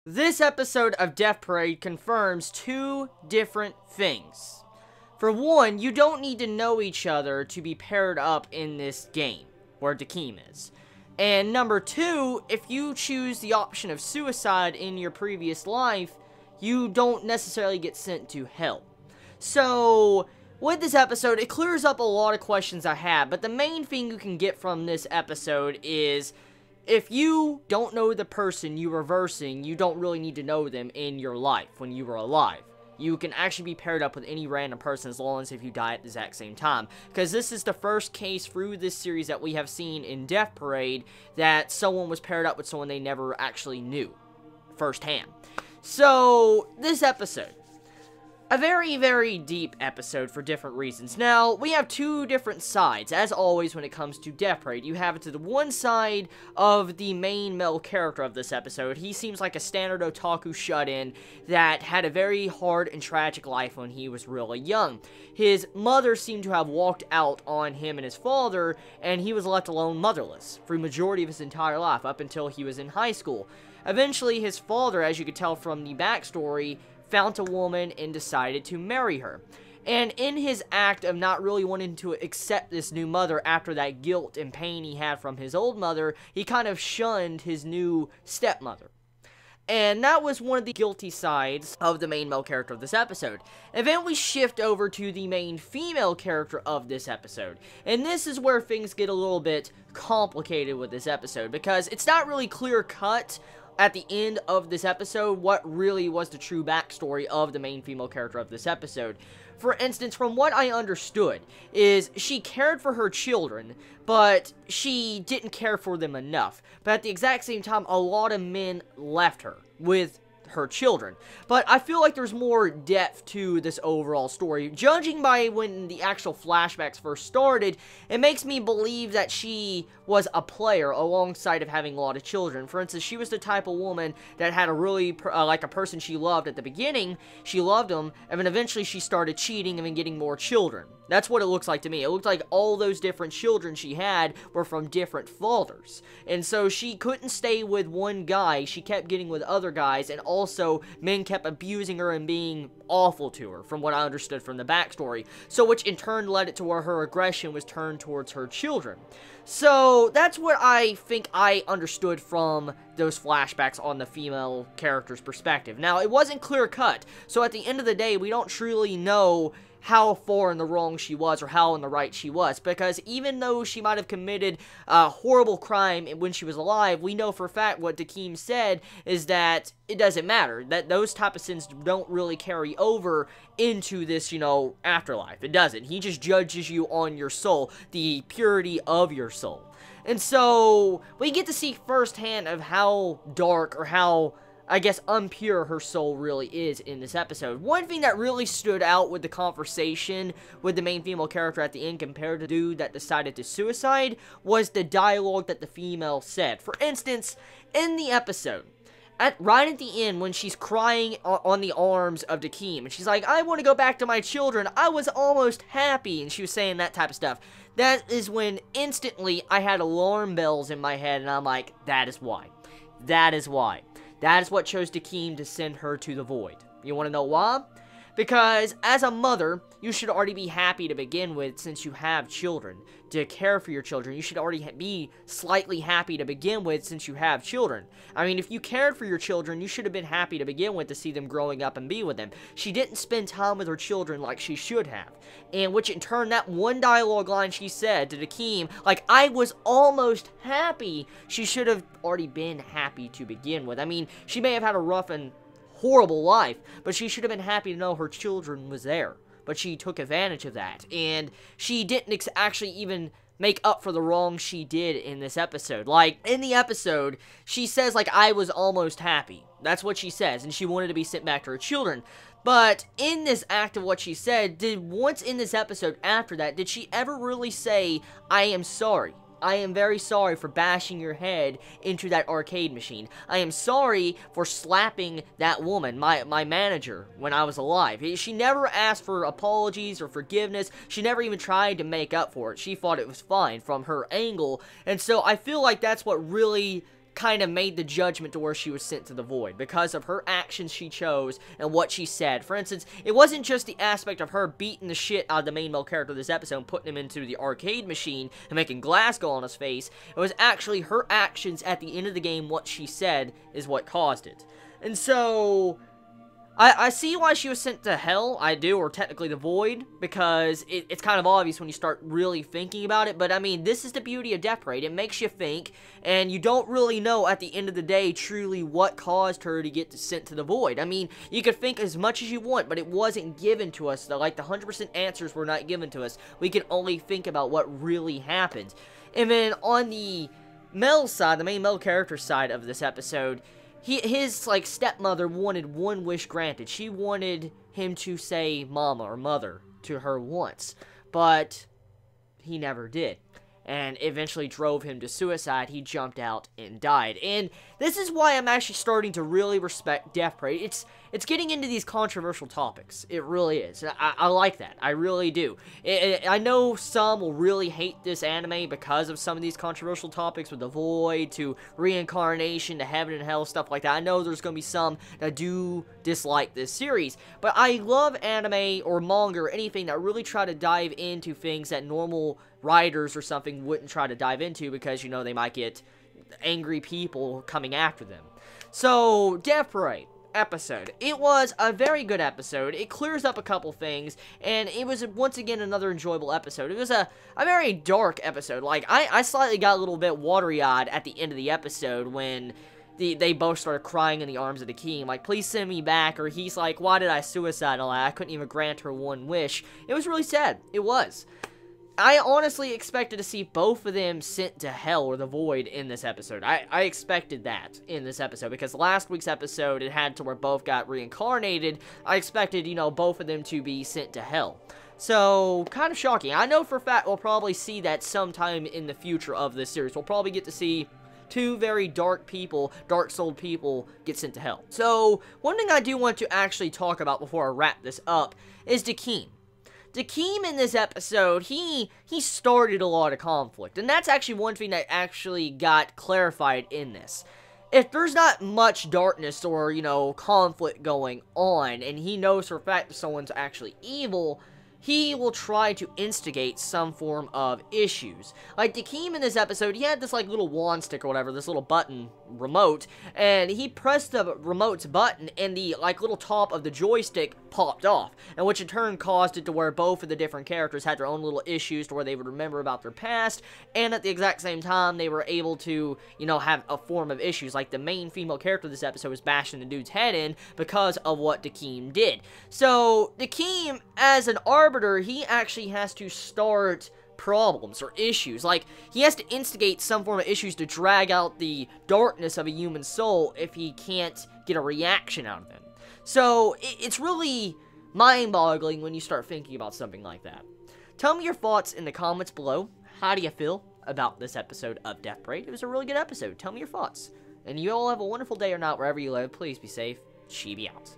This episode of Death Parade confirms two different things. For one, you don't need to know each other to be paired up in this game, where Dakeem is. And number two, if you choose the option of suicide in your previous life, you don't necessarily get sent to hell. So, with this episode, it clears up a lot of questions I had, but the main thing you can get from this episode is, if you don't know the person you were versing, you don't really need to know them in your life when you were alive. You can actually be paired up with any random person as long as if you die at the exact same time. Because this is the first case through this series that we have seen in Death Parade that someone was paired up with someone they never actually knew firsthand. So, this episode. A very, very deep episode for different reasons. Now, we have two different sides, as always when it comes to Death Parade. You have it to the one side of the main male character of this episode. He seems like a standard otaku shut-in that had a very hard and tragic life when he was really young. His mother seemed to have walked out on him and his father, and he was left alone motherless for the majority of his entire life, up until he was in high school. Eventually, his father, as you could tell from the backstory, found a woman and decided to marry her. And in his act of not really wanting to accept this new mother after that guilt and pain he had from his old mother, he kind of shunned his new stepmother. And that was one of the guilty sides of the main male character of this episode. And then we shift over to the main female character of this episode. And this is where things get a little bit complicated with this episode, because it's not really clear-cut at the end of this episode what really was the true backstory of the main female character of this episode. For instance, from what I understood, is she cared for her children, but she didn't care for them enough. But at the exact same time, a lot of men left her with her children. But I feel like there's more depth to this overall story. Judging by when the actual flashbacks first started, it makes me believe that she was a player alongside of having a lot of children. For instance, she was the type of woman that had a really, like a person she loved at the beginning, she loved him, and then eventually she started cheating and then getting more children. That's what it looks like to me. It looked like all those different children she had were from different fathers. And so she couldn't stay with one guy. She kept getting with other guys, and also men kept abusing her and being awful to her, from what I understood from the backstory. So which in turn led it to where her aggression was turned towards her children. So that's what I think I understood from those flashbacks on the female character's perspective. Now, it wasn't clear cut, so at the end of the day, we don't truly know how far in the wrong she was or how in the right she was, because even though she might have committed a horrible crime when she was alive, we know for a fact what Dakeem said is that it doesn't matter, that those type of sins don't really carry over into this, afterlife. It doesn't. He just judges you on your soul, the purity of your soul. And so, we get to see firsthand of how dark or how, I guess, impure her soul really is in this episode. One thing that really stood out with the conversation with the main female character at the end compared to the dude that decided to suicide was the dialogue that the female said. For instance, in the episode, right at the end when she's crying on the arms of Dakeem, and she's like, I want to go back to my children, I was almost happy, and she was saying that type of stuff. That is when instantly I had alarm bells in my head, and I'm like, that is why. That is why. That is what chose Dakeem to send her to the void. You want to know why? Because as a mother, you should already be happy to begin with since you have children. To care for your children, you should already be slightly happy to begin with since you have children. I mean, if you cared for your children, you should have been happy to begin with to see them growing up and be with them. She didn't spend time with her children like she should have. And which in turn, that one dialogue line she said to Dakeem, like, I was almost happy, she should have already been happy to begin with. I mean, she may have had a rough and horrible life, but she should have been happy to know her children was there. But she took advantage of that, and she didn't actually even make up for the wrong she did in this episode. Like, in the episode, she says, like, I was almost happy. That's what she says, and she wanted to be sent back to her children. But in this act of what she said, once in this episode after that, did she ever really say, I am sorry? I am very sorry for bashing your head into that arcade machine. I am sorry for slapping that woman, my manager, when I was alive. She never asked for apologies or forgiveness. She never even tried to make up for it. She thought it was fine from her angle. And so I feel like that's what really kind of made the judgment to where she was sent to the void because of her actions she chose and what she said. For instance, it wasn't just the aspect of her beating the shit out of the main male character of this episode and putting him into the arcade machine and making glass go on his face. It was actually her actions at the end of the game, what she said, is what caused it. And so I see why she was sent to hell, I do, or technically the void, because it's kind of obvious when you start really thinking about it, but I mean, this is the beauty of Death Parade. It makes you think, and you don't really know at the end of the day truly what caused her to get sent to the void. I mean, you could think as much as you want, but it wasn't given to us. Like, the 100% answers were not given to us. We can only think about what really happened. And then on the male side, the main male character side of this episode, his, like, stepmother wanted one wish granted. She wanted him to say mama or mother to her once, but he never did. And eventually drove him to suicide. He jumped out and died. And this is why I'm actually starting to really respect Death Parade. It's getting into these controversial topics. It really is. I like that. I really do. I know some will really hate this anime because of some of these controversial topics, with the void, to reincarnation, to heaven and hell, stuff like that. I know there's going to be some that do dislike this series. But I love anime or manga or anything that really try to dive into things that normal writers or something wouldn't try to dive into, because, you know, they might get angry people coming after them. So, Death Parade episode. It was a very good episode. It clears up a couple things, and it was, once again, another enjoyable episode. It was a very dark episode. Like, I slightly got a little bit watery-eyed at the end of the episode when they both started crying in the arms of the king, like, please send me back, or he's like, why did I suicide? I couldn't even grant her one wish. It was really sad. It was. I honestly expected to see both of them sent to hell or the void in this episode. I expected that in this episode, because last week's episode, it had to where both got reincarnated. I expected, you know, both of them to be sent to hell. So, kind of shocking. I know for a fact we'll probably see that sometime in the future of this series. We'll probably get to see two very dark people, dark-souled people, get sent to hell. So, one thing I do want to actually talk about before I wrap this up is Dakeem. Dakeem in this episode, he started a lot of conflict, and that's actually one thing that actually got clarified in this. If there's not much darkness or, you know, conflict going on, and he knows for a fact that someone's actually evil, he will try to instigate some form of issues. Like, Dakeem in this episode, he had this, like, little wand stick or whatever, this little button remote, and he pressed the remote's button, and the, like, little top of the joystick popped off, and which in turn caused it to where both of the different characters had their own little issues to where they would remember about their past, and at the exact same time, they were able to, you know, have a form of issues. Like, the main female character of this episode was bashing the dude's head in because of what Dakeem did. So, Dakeem, as an arbiter, he actually has to start problems or issues. Like, he has to instigate some form of issues to drag out the darkness of a human soul if he can't get a reaction out of him. So, it's really mind-boggling when you start thinking about something like that. Tell me your thoughts in the comments below. How do you feel about this episode of Death Parade? It was a really good episode. Tell me your thoughts. And you all have a wonderful day or night wherever you live. Please be safe. Chibi out.